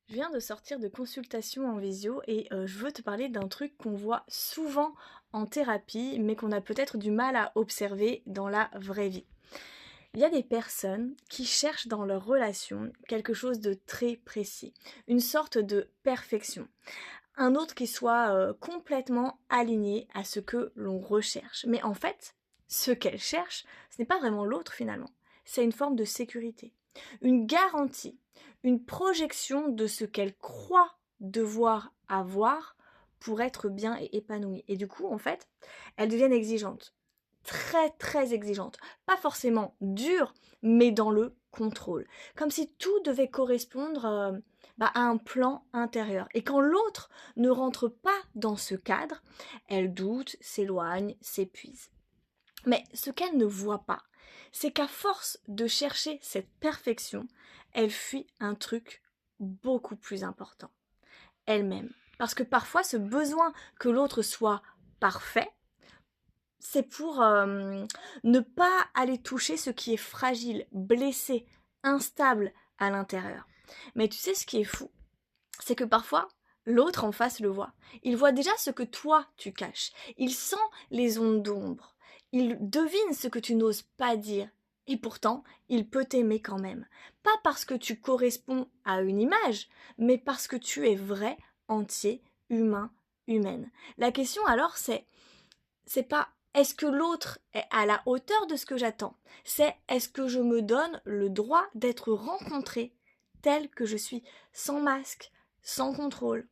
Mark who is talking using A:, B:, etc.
A: Je viens de sortir de consultation en visio et je veux te parler d'un truc qu'on voit souvent en thérapie, mais qu'on a peut-être du mal à observer dans la vraie vie. Il y a des personnes qui cherchent dans leur relation quelque chose de très précis, une sorte de perfection, un autre qui soit complètement aligné à ce que l'on recherche. Mais en fait, ce qu'elles cherchent, ce n'est pas vraiment l'autre finalement, c'est une forme de sécurité, une garantie, une projection de ce qu'elles croient devoir avoir pour être bien et épanouie. Et du coup, en fait, elles deviennent exigeantes, très très exigeantes, pas forcément dures, mais dans le contrôle, comme si tout devait correspondre à un plan intérieur. Et quand l'autre ne rentre pas dans ce cadre, elle doute, s'éloigne, s'épuise. Mais ce qu'elle ne voit pas, c'est qu'à force de chercher cette perfection, elle fuit un truc beaucoup plus important, elle-même. Parce que parfois, ce besoin que l'autre soit parfait, c'est pour ne pas aller toucher ce qui est fragile, blessé, instable à l'intérieur. Mais tu sais ce qui est fou, c'est que parfois, l'autre en face le voit. Il voit déjà ce que toi tu caches. Il sent les ondes d'ombre. Il devine ce que tu n'oses pas dire. Et pourtant, il peut t'aimer quand même. Pas parce que tu corresponds à une image, mais parce que tu es vrai, entier, humain, humaine. La question alors c'est pas est-ce que l'autre est à la hauteur de ce que j'attends? C'est est-ce que je me donne le droit d'être rencontré tel que je suis, sans masque, sans contrôle.